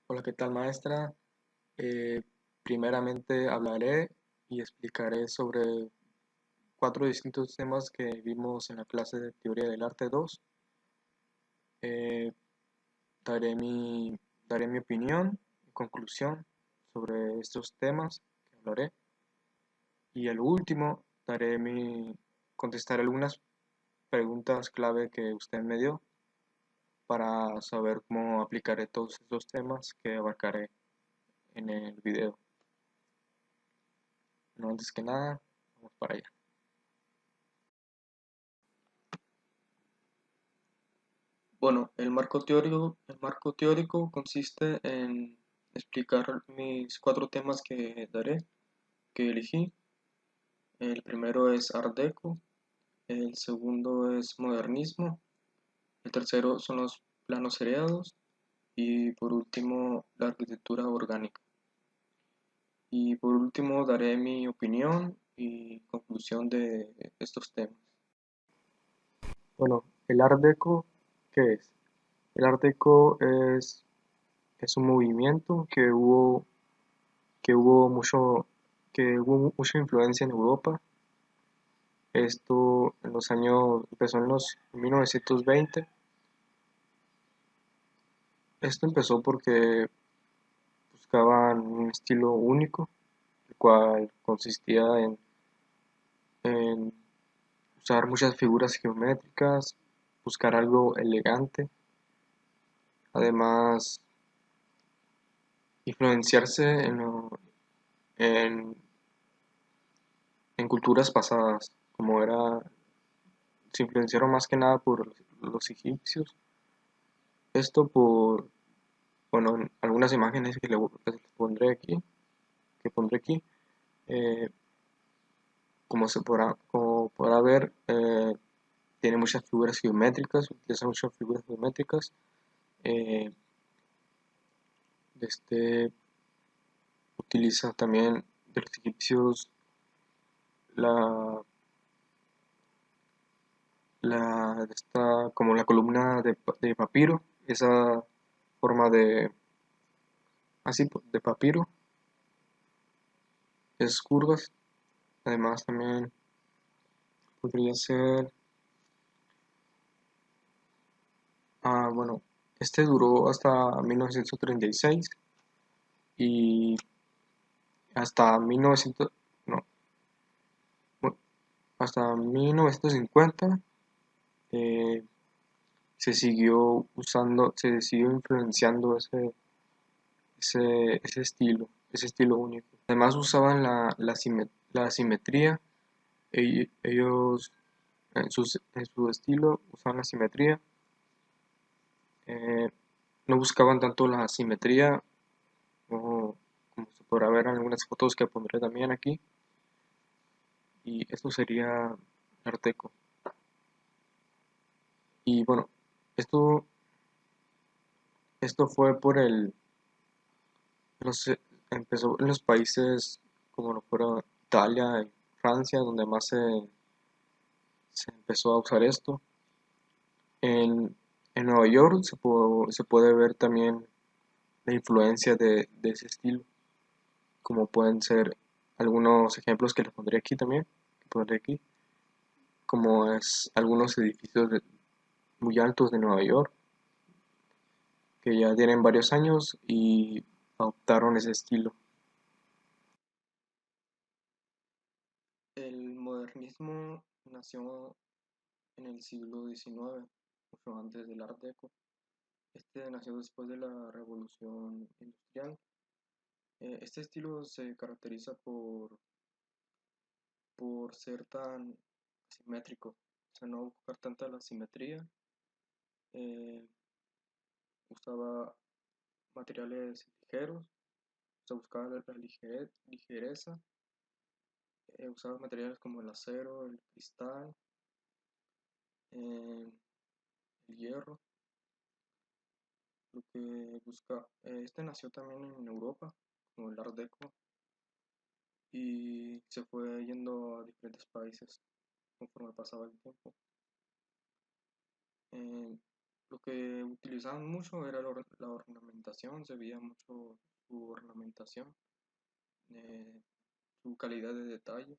Hola, ¿qué tal, maestra? Eh, Primeramente hablaré y explicaré sobre cuatro distintos temas que vimos en la clase de Teoría del Arte 2. Eh, daré mi, daré mi opinión y conclusión sobre estos temas que hablaré. Y al último, contestaré algunas preguntas clave que usted me dio para saber cómo aplicaré todos estos temas que abarcaré en el video. No, antes que nada, vamos para allá. Bueno, el marco teórico consiste en explicar mis cuatro temas que daré, que elegí. El primero es Art Deco, el segundo es Modernismo, el tercero son los planos seriados y por último la arquitectura orgánica. Y por último daré mi opinión y conclusión de estos temas. Bueno, el Art Deco, ¿qué es? El Art Deco es un movimiento que hubo mucho, que hubo mucha influencia en Europa. Esto empezó en los 1920. Esto empezó porque buscaban un estilo único, el cual consistía en usar muchas figuras geométricas, buscar algo elegante, además influenciarse en, en culturas pasadas, se influenciaron más que nada por los egipcios. Esto bueno, en algunas imágenes que que pondré aquí, eh, como podrá ver, tiene muchas figuras geométricas, utiliza muchas figuras geométricas. eh, este, Utiliza también de los egipcios la, como la columna de papiro, esa forma de papiro, es curvas. Además también podría ser, bueno, este duró hasta 1936 y hasta 1900, no, bueno, hasta 1950 eh, se siguió influenciando ese estilo único. Además usaban la simetría. Ellos en su estilo usaban la simetría. eh, no buscaban tanto la simetría como se podrá ver en algunas fotos que pondré también aquí. Y esto sería Arteco. Y bueno, esto, esto fue no sé, empezó en los países como lo fueron Italia y Francia, donde más se empezó a usar esto. En Nueva York se puede ver también la influencia de ese estilo, como pueden ser algunos ejemplos que les pondré aquí también, como es algunos edificios muy altos de Nueva York, que ya tienen varios años y adoptaron ese estilo. El modernismo nació en el siglo XIX, mucho antes del Art Deco. Este nació después de la Revolución Industrial. Este estilo se caracteriza por ser tan simétrico, o sea, no buscar tanta la simetría. eh, Usaba materiales ligeros, o sea, buscaba la ligereza. Usaba materiales como el acero, el cristal, eh, el hierro. Lo que busca, este nació también en Europa, como el Art Deco, y se fue yendo a diferentes países conforme pasaba el tiempo. Eh, Lo que utilizaban mucho era la ornamentación, se veía mucho su ornamentación, eh, su calidad de detalle,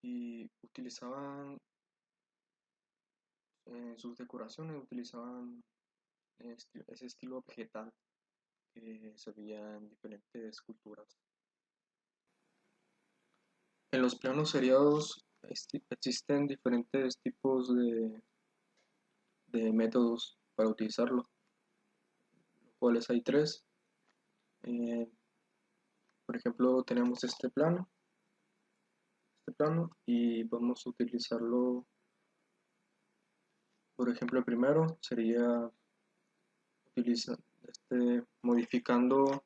y utilizaban en sus decoraciones, utilizaban ese estilo vegetal que se veía en diferentes culturas. En los planos seriados existen diferentes tipos de métodos para utilizarlo, los cuales hay tres. Eh, por ejemplo, tenemos este plano y vamos a utilizarlo. Por ejemplo, el primero sería modificando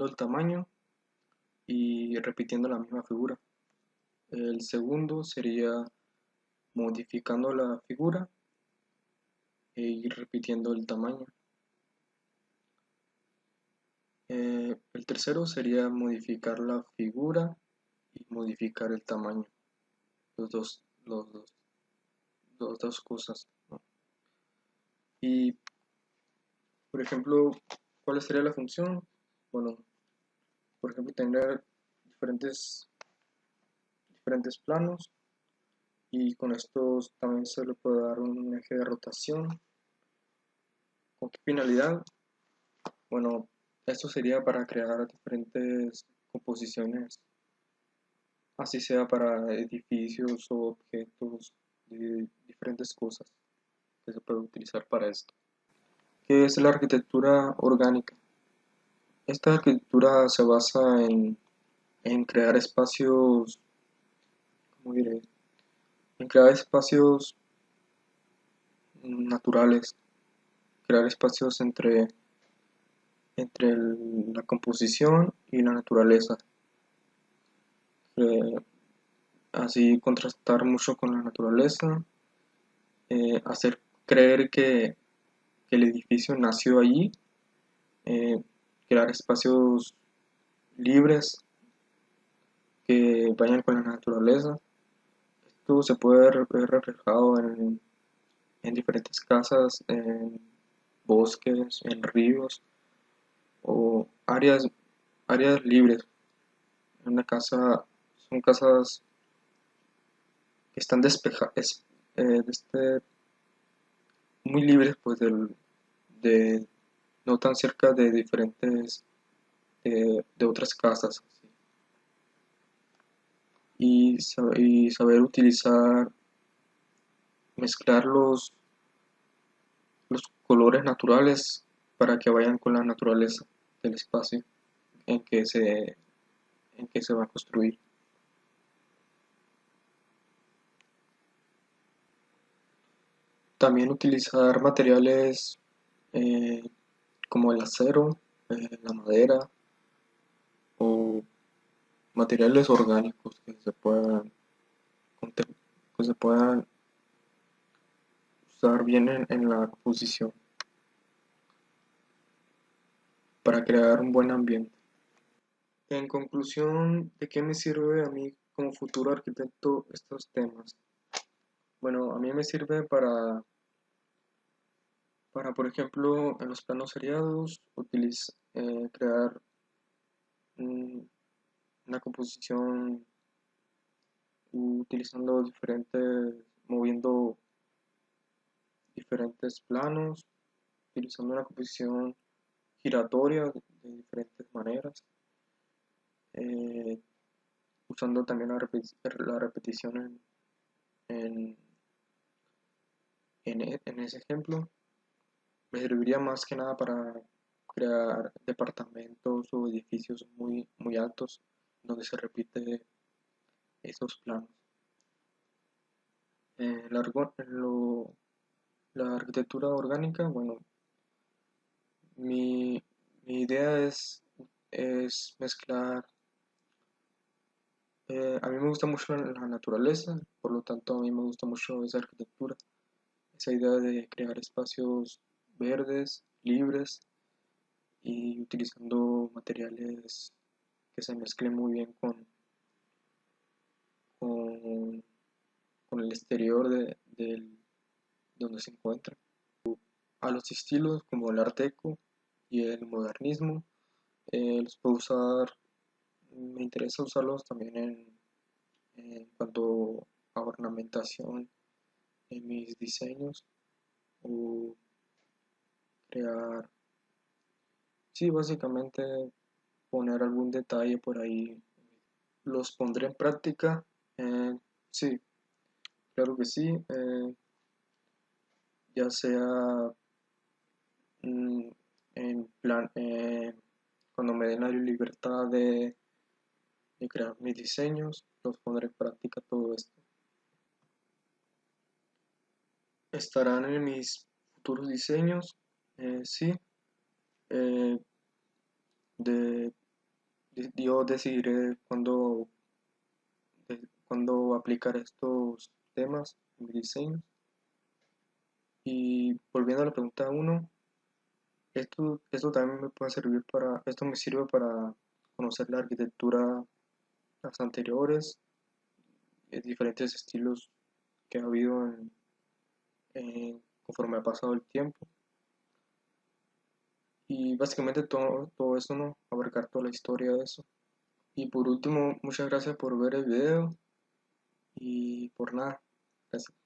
el tamaño y repitiendo la misma figura. El segundo sería modificando la figura e ir repitiendo el tamaño. El tercero sería modificar la figura y modificar el tamaño. Las dos cosas, ¿no? Y, por ejemplo, ¿cuál sería la función? Bueno, por ejemplo, tener diferentes planos, y con estos también se le puede dar un eje de rotación. ¿Con qué finalidad? Bueno, esto sería para crear diferentes composiciones, así sea para edificios o objetos de diferentes cosas que se puede utilizar para esto. ¿Qué es la arquitectura orgánica? Esta arquitectura se basa en crear espacios, ¿cómo diré? En crear espacios naturales, crear espacios entre la composición y la naturaleza. Eh, Así contrastar mucho con la naturaleza, hacer creer que el edificio nació allí, eh, crear espacios libres que vayan con la naturaleza. Esto se puede ver reflejado en diferentes casas, en bosques, en ríos o áreas libres. En una casa son casas que están despejadas, muy libres pues de no tan cerca de diferentes de otras casas, ¿sí? Y saber utilizar, mezclar los colores naturales para que vayan con la naturaleza del espacio en que en que se va a construir. También utilizar materiales eh, como el acero, la madera o materiales orgánicos que se puedan usar bien en la composición para crear un buen ambiente. En conclusión, ¿de qué me sirve a mí como futuro arquitecto estos temas? Bueno, a mí me sirve para por ejemplo, en los planos seriados, crear un- una composición utilizando moviendo diferentes planos, utilizando una composición giratoria de diferentes maneras, eh, usando también la repetición en, en ese ejemplo. Me serviría más que nada para crear departamentos o edificios muy altos donde se repite esos planos. La, argo- lo- la arquitectura orgánica, bueno, mi, mi idea es mezclar. A mí me gusta mucho la naturaleza, por lo tanto a mí me gusta mucho esa arquitectura, esa idea de crear espacios verdes, libres y utilizando materiales que se mezclen muy bien con, con el exterior donde se encuentra. A los estilos como el Art Deco y el modernismo, los puedo usar, me interesa usarlos también en cuanto a ornamentación en mis diseños o crear, sí, básicamente poner algún detalle por ahí. Los pondré en práctica, sí, claro que sí, ya sea mm, en plan, cuando me den la libertad de crear mis diseños, los pondré en práctica todo esto. Estarán en mis futuros diseños, sí, eh, de, yo decidiré cuándo aplicar estos temas en mis diseños. Y volviendo a la pregunta uno, esto también me puede servir esto me sirve para conocer la arquitectura, las anteriores, diferentes estilos que ha habido conforme ha pasado el tiempo. Y básicamente todo eso, ¿no? Abarcar toda la historia de eso. Y por último, muchas gracias por ver el video y por nada. Gracias.